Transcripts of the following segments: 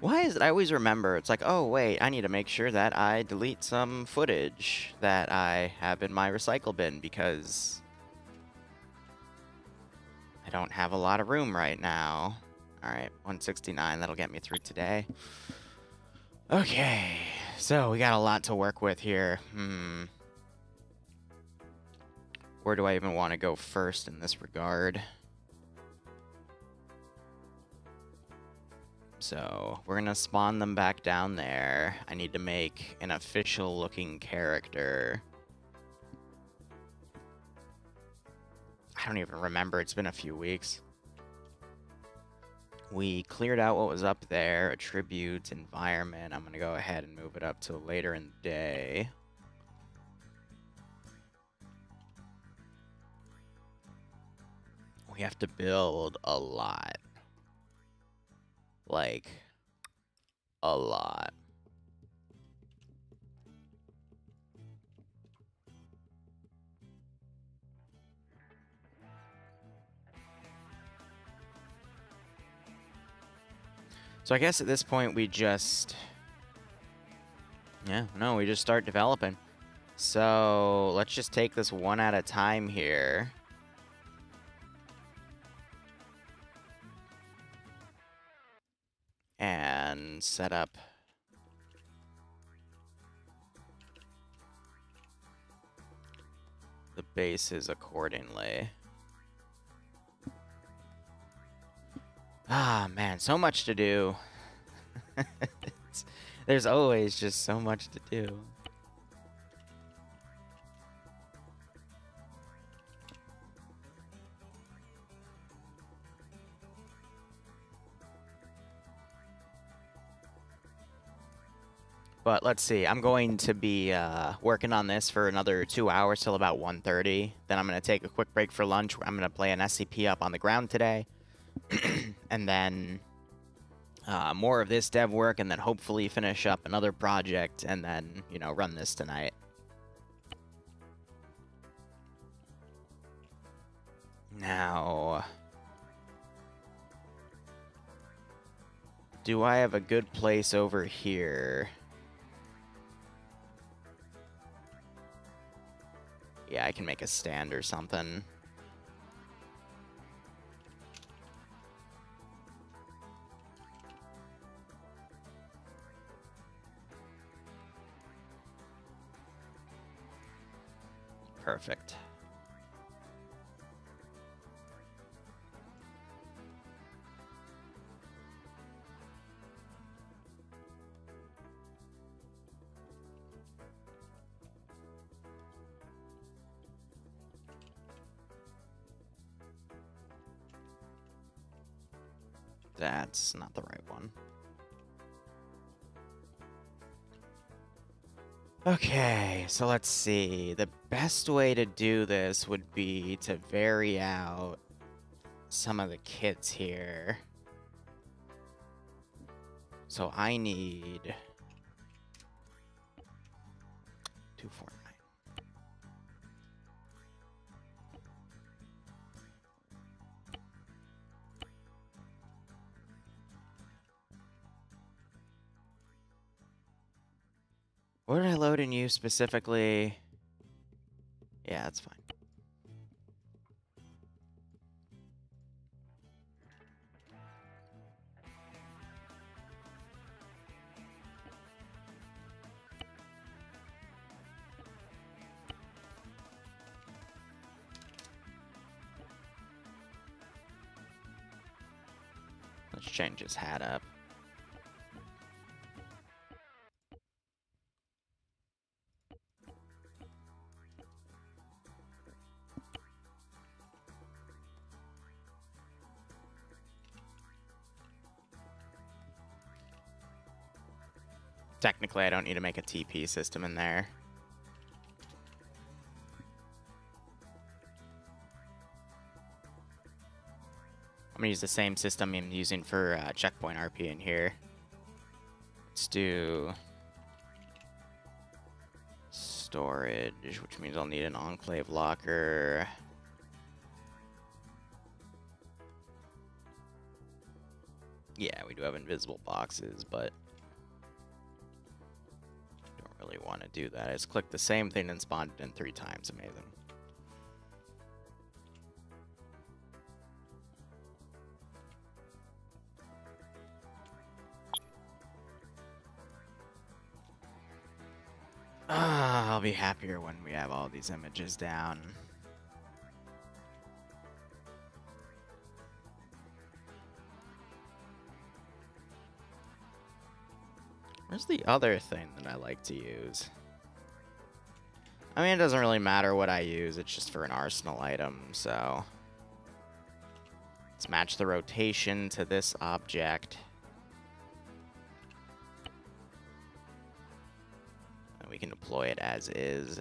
Why is it I always remember, it's like, oh wait, I need to make sure that I delete some footage that I have in my recycle bin because I don't have a lot of room right now. Alright, 169, that'll get me through today. Okay, so we got a lot to work with here. Where do I even want to go first in this regard? So, we're gonna spawn them back down there. I need to make an official-looking character. I don't even remember, it's been a few weeks. We cleared out what was up there, attributes, environment. I'm gonna go ahead and move it up to later in the day. We have to build a lot. Like, a lot. So I guess at this point we just... Yeah, no, we just start developing. So let's just take this one at a time here. And set up the bases accordingly. Ah, man, so much to do. There's always just so much to do. But let's see, I'm going to be working on this for another 2 hours till about 1:30. Then I'm going to take a quick break for lunch. I'm going to play an SCP up on the ground today. And then more of this dev work, and then hopefully finish up another project, and then, you know, run this tonight. Now, do I have a good place over here? Yeah, I can make a stand or something. Perfect. That's not the right one. Okay, so let's see. The best way to do this would be to vary out some of the kits here. So I need 249. What did I load in you specifically? Yeah, that's fine. Let's change his hat up. Technically, I don't need to make a TP system in there. I'm gonna use the same system I'm using for checkpoint RP in here. Let's do storage, which means I'll need an enclave locker. Yeah, we do have invisible boxes, but don't really want to do that. I just clicked the same thing and spawned it in 3 times. Amazing. I'll be happier when we have all these images down. Where's the other thing that I like to use? I mean, it doesn't really matter what I use. It's just for an arsenal item, so... Let's match the rotation to this object. And we can deploy it as is.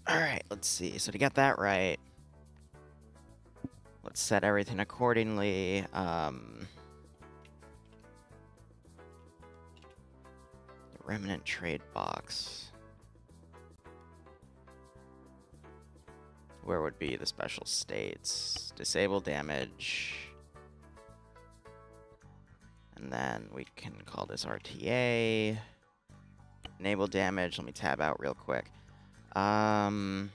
Alright, let's see. So to get that right, let's set everything accordingly. The remnant trade box. Where would be the special states? Disable damage. And then we can call this RTA. Enable damage. Let me tab out real quick. Armor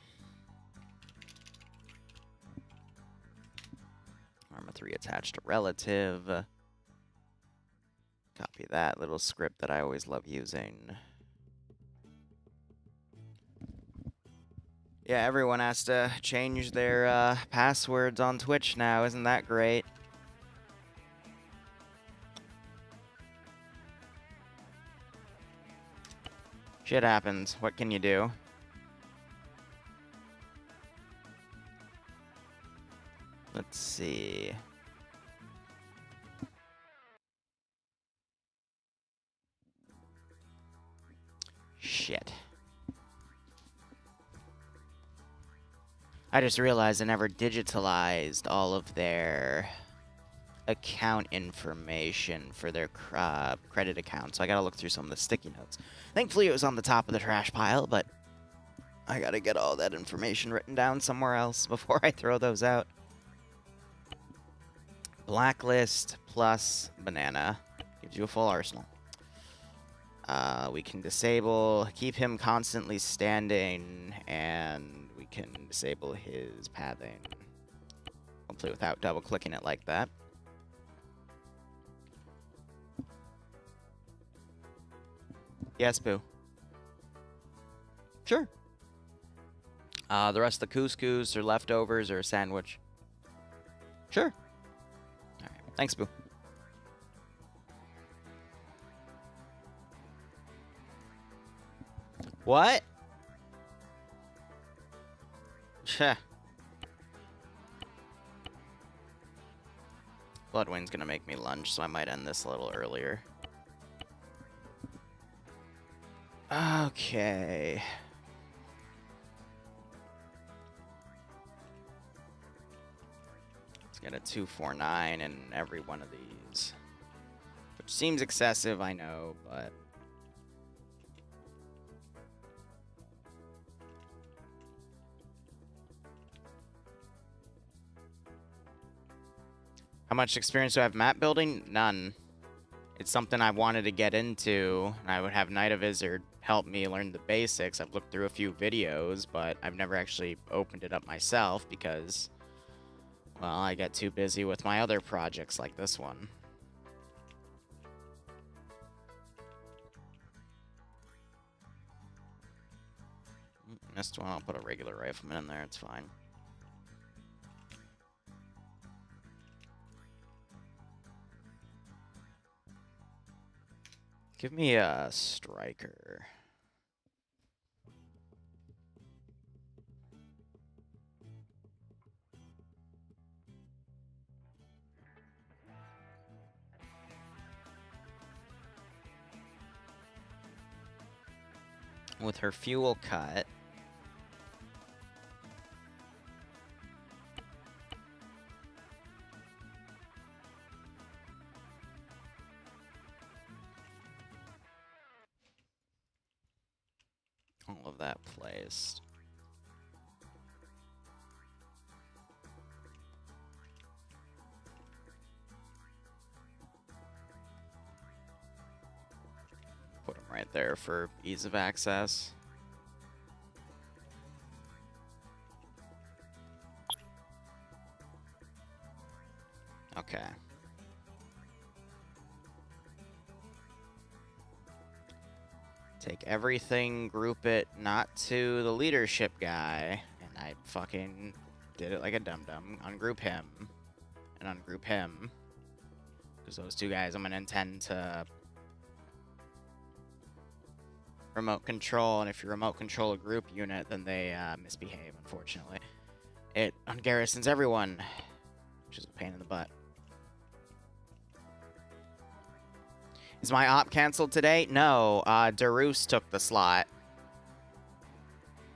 3 attached to relative. Copy that little script that I always love using. Yeah, everyone has to change their passwords on Twitch now. Isn't that great? Shit happens. What can you do? Let's see. Shit. I just realized I never digitalized all of their account information for their credit account, so I gotta look through some of the sticky notes. Thankfully, it was on the top of the trash pile, but I gotta get all that information written down somewhere else before I throw those out. Blacklist plus banana gives you a full arsenal. We can disable, keep him constantly standing, and we can disable his pathing. Hopefully without double-clicking it like that. Yes, Boo. Sure. The rest of the couscous or leftovers or a sandwich. Sure. All right. Thanks, Boo. What? Sheh. Bloodwind's gonna make me lunge, so I might end this a little earlier. Okay. Let's get a 249 in every one of these. Which seems excessive, I know, but... How much experience do I have map building? None. It's something I wanted to get into, and I would have Night of Izzard help me learn the basics. I've looked through a few videos, but I've never actually opened it up myself because, well, I get too busy with my other projects like this one. Missed one. I'll put a regular rifleman in there. It's fine. Give me a striker. With her fuel cut. All of that placed. right there for ease of access. Okay. Take everything, group it not to the leadership guy, and I fucking did it like a dum-dum. Ungroup him, and ungroup him. Because those two guys I'm going to intend to remote control, and if you remote control a group unit, then they misbehave, unfortunately. It ungarrisons everyone, which is a pain in the butt. Is my op canceled today? No, Darus took the slot.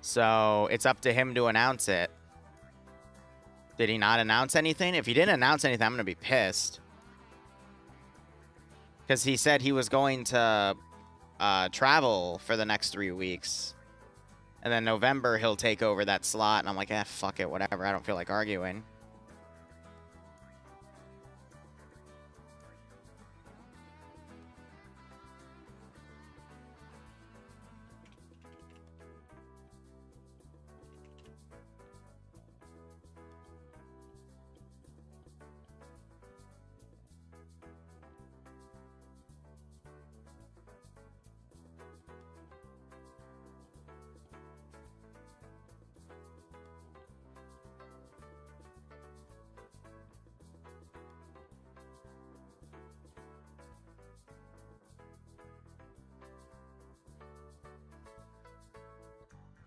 So it's up to him to announce it. Did he not announce anything? If he didn't announce anything, I'm going to be pissed. Because he said he was going to travel for the next 3 weeks. And then November, he'll take over that slot. And I'm like, fuck it, whatever. I don't feel like arguing.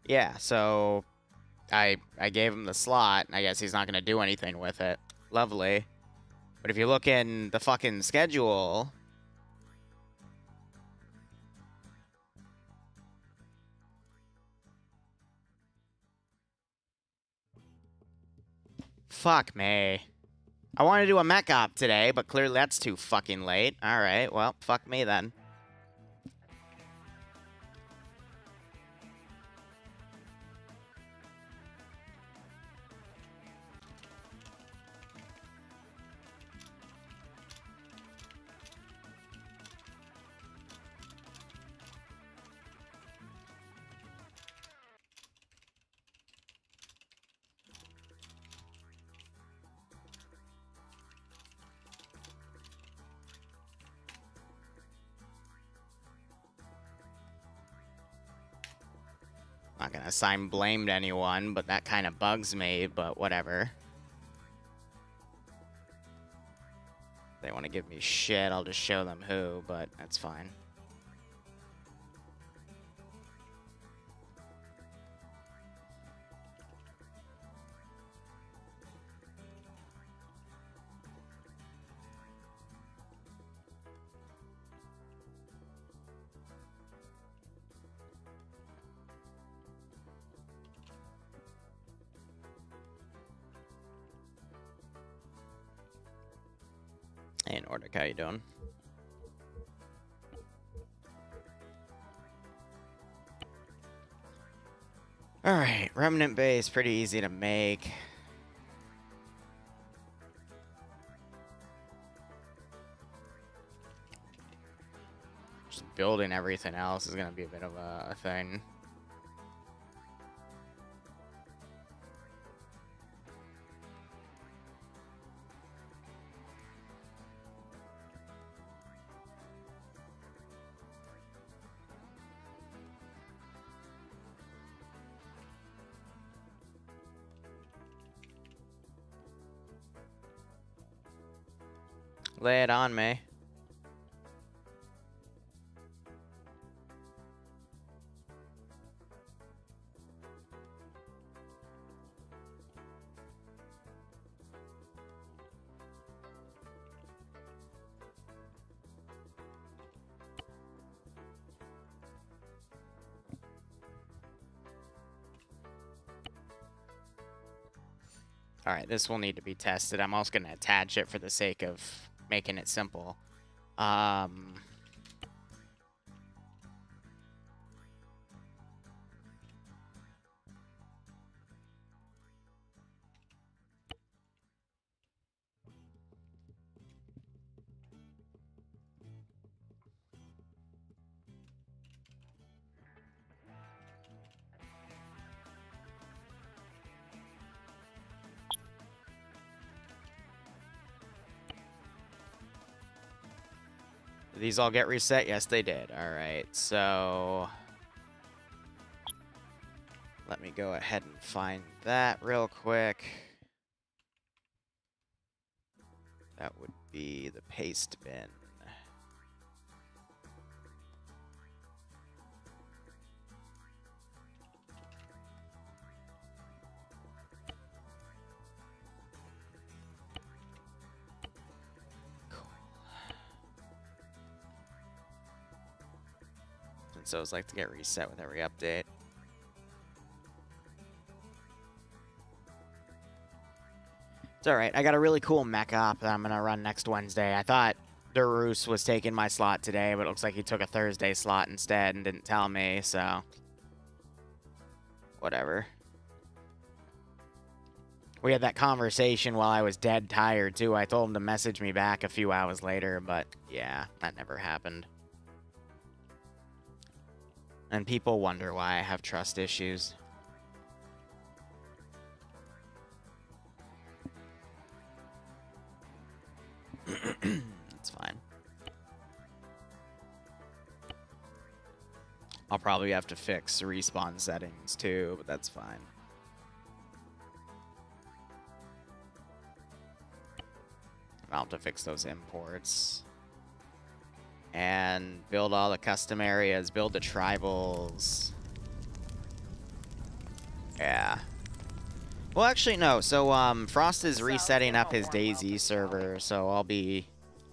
Yeah, so I gave him the slot, and I guess he's not going to do anything with it. Lovely. But if you look in the fucking schedule... Fuck me. I want to do a mech op today, but clearly that's too fucking late. Alright, well, fuck me then. Not gonna assign blame to anyone, but that kind of bugs me, but whatever. They want to give me shit, I'll just show them who, but that's fine. Hey, Nordic, how you doing? Alright, Remnant Base, pretty easy to make. Just building everything else is gonna be a bit of a thing. Lay it on me. Alright, this will need to be tested. I'm also going to attach it for the sake of making it simple. Alright, Did these all get reset? Yes, they did. All right, so let me go ahead and find that real quick. That would be the paste bin. Since those like to get reset with every update. It's alright. I got a really cool mech op that I'm going to run next Wednesday. I thought Darus was taking my slot today, but it looks like he took a Thursday slot instead and didn't tell me, so whatever. We had that conversation while I was dead tired, too. I told him to message me back a few hours later, but yeah, that never happened. And people wonder why I have trust issues. It's fine. I'll probably have to fix respawn settings too, but that's fine. I'll have to fix those imports. And build all the custom areas, build the tribals. Yeah. Well, actually, no. So, Frost is resetting up his DayZ server, so I'll be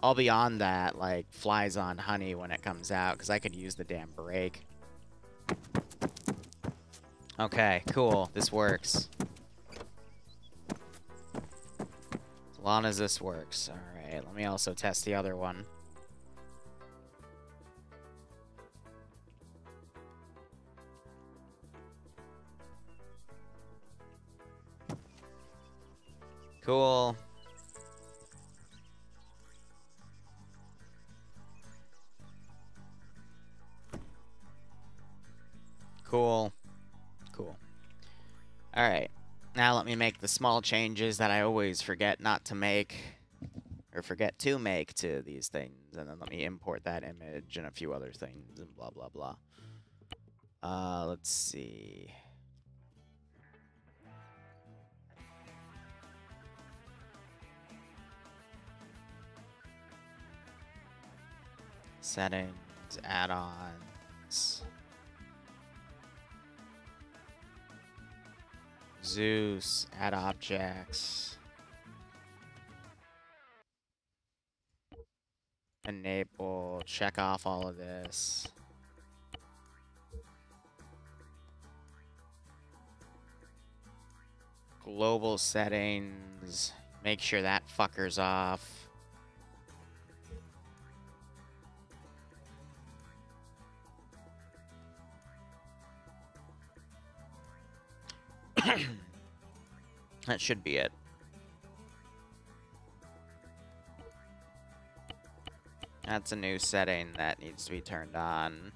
on that, like, flies on honey when it comes out, because I could use the damn break. Okay, cool. This works. As long as this works. Alright, let me also test the other one. Cool. Cool. Cool. Alright. Now let me make the small changes that I always forget not to make, or forget to make to these things, and then let me import that image and a few other things, and blah, blah, blah. Let's see. Settings, add-ons. Zeus, add objects. Enable, check off all of this. Global settings, make sure that fucker's off. That should be it. That's a new setting that needs to be turned on.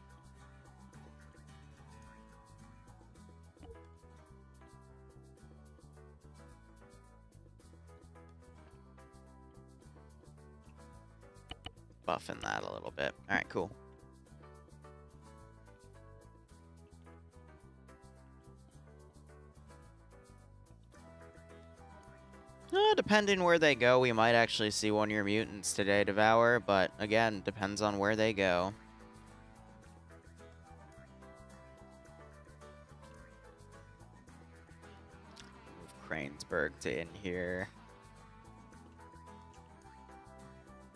Buffing that a little bit. All right, cool. Depending where they go, we might actually see one of your mutants today devour, but again, depends on where they go. Move Cranesburg to in here.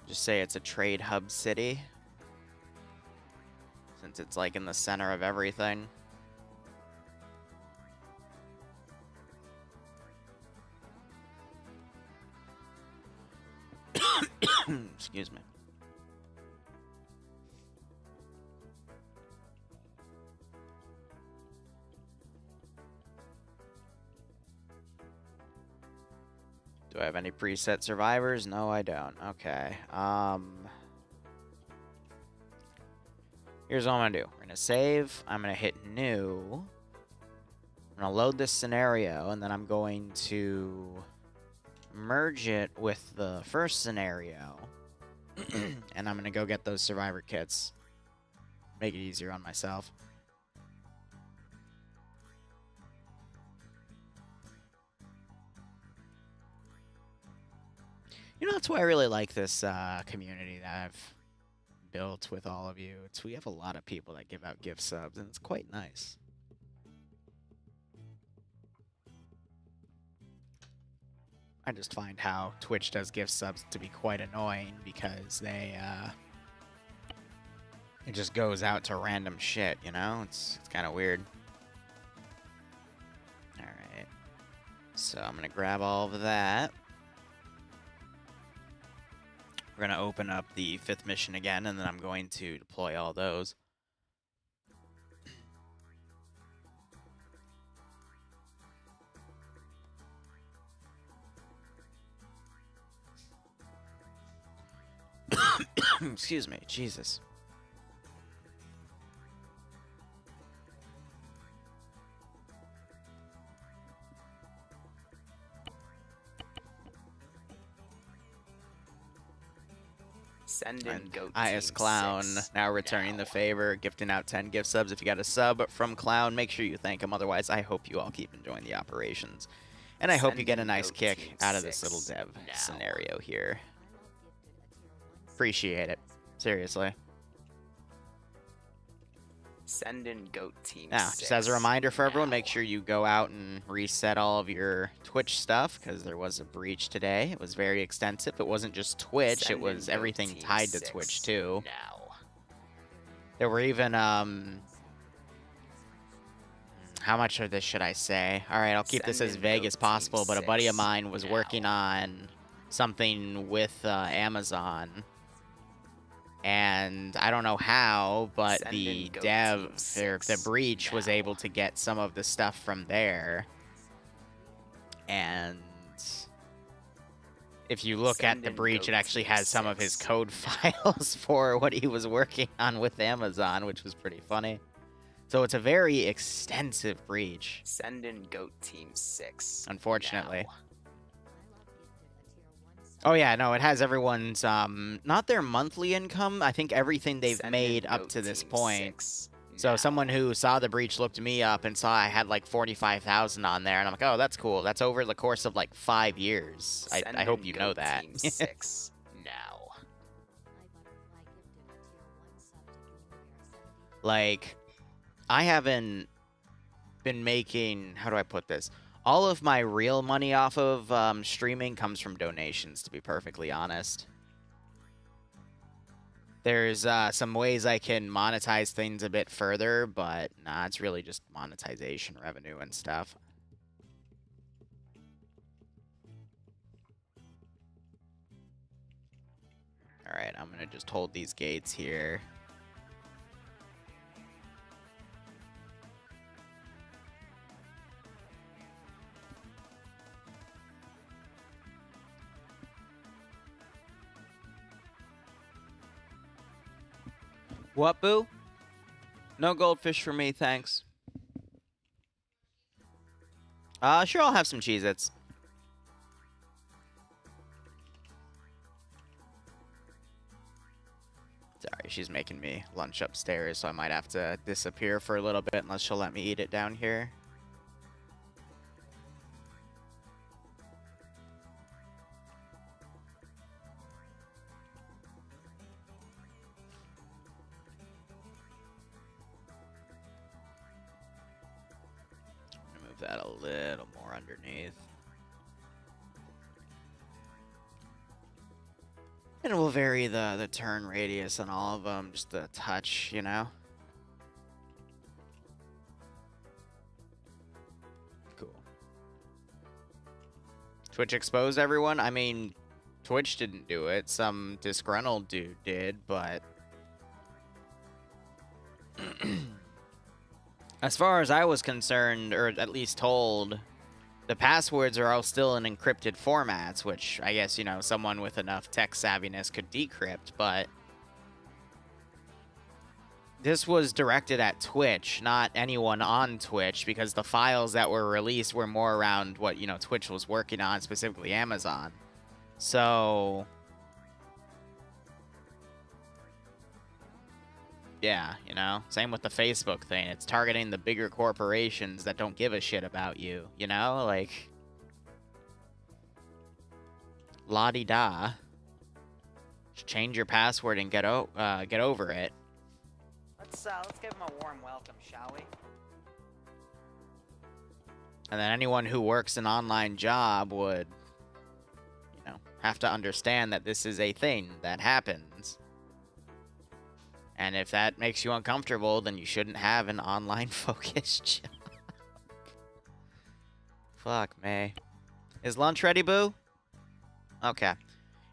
Just say it's a trade hub city, since it's like in the center of everything. Excuse me. Do I have any preset survivors? No, I don't. Okay. Here's what I'm gonna do. We're gonna save. I'm gonna hit new. I'm gonna load this scenario, and then I'm going to merge it with the first scenario. And I'm going to go get those survivor kits. Make it easier on myself. You know, that's why I really like this community that I've built with all of you. We have a lot of people that give out gift subs, and it's quite nice. I just find how Twitch does gift subs to be quite annoying because they, it just goes out to random shit, you know? It's kind of weird. Alright. So I'm going to grab all of that. We're going to open up the 5th mission again, and then I'm going to deploy all those. Excuse me, Jesus. Send in Goat IS Clown now returning the favor, gifting out 10 gift subs. If you got a sub from Clown, make sure you thank him. Otherwise, I hope you all keep enjoying the operations. And I hope you get a nice kick out of this little dev scenario here. Appreciate it. Seriously. Send in Goat Team Now, just as a reminder for everyone, make sure you go out and reset all of your Twitch stuff, because there was a breach today. It was very extensive. It wasn't just Twitch, it was everything tied to Twitch, too. There were even, how much of this should I say? Alright, I'll keep this as vague as possible, but a buddy of mine was working on something with Amazon. And I don't know how, but the breach was able to get some of the stuff from there. And if you look at the breach, it actually has some of his code files for what he was working on with Amazon, which was pretty funny. So it's a very extensive breach. Send in Goat Team 6. Unfortunately. Oh yeah, no, it has everyone's, not their monthly income, I think everything they've made up to this point. So someone who saw the breach looked me up and saw I had like 45,000 on there, and I'm like, oh, that's cool. That's over the course of like 5 years. I hope you know that. Like, I haven't been making, how do I put this? All of my real money off of streaming comes from donations, to be perfectly honest. There's some ways I can monetize things a bit further, but nah, it's really just monetization revenue and stuff. Alright, I'm gonna just hold these gates here. What, boo? No goldfish for me, thanks. Sure, I'll have some Cheez-Its. Sorry, she's making me lunch upstairs, so I might have to disappear for a little bit unless she'll let me eat it down here. That a little more underneath. And we'll vary the turn radius on all of them, just a touch, you know? Cool. Twitch exposed everyone? I mean, Twitch didn't do it. Some disgruntled dude did, but... As far as I was concerned, or at least told, the passwords are all still in encrypted formats, which I guess, you know, someone with enough tech savviness could decrypt, but this was directed at Twitch, not anyone on Twitch, because the files that were released were more around what, you know, Twitch was working on, specifically Amazon. So Yeah, you know? Same with the Facebook thing. It's targeting the bigger corporations that don't give a shit about you, you know? Like, la-di-da. Just change your password and get over it. Let's give him a warm welcome, shall we? And then anyone who works an online job would, you know, have to understand that this is a thing that happens. And if that makes you uncomfortable, then you shouldn't have an online-focused job. Fuck me. Is lunch ready, boo? Okay.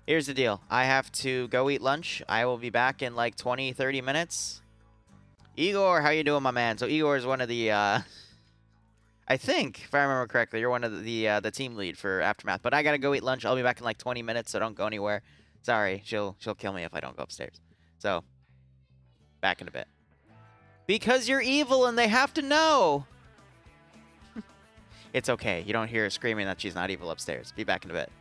Here's the deal. I have to go eat lunch. I will be back in like 20, 30 minutes. Igor, how you doing, my man? So Igor is one of the, I think, if I remember correctly, you're one of the team lead for Aftermath. But I gotta go eat lunch. I'll be back in like 20 minutes, so don't go anywhere. Sorry, she'll kill me if I don't go upstairs. So, back in a bit. Because you're evil and they have to know. It's okay. You don't hear her screaming that she's not evil upstairs. Be back in a bit.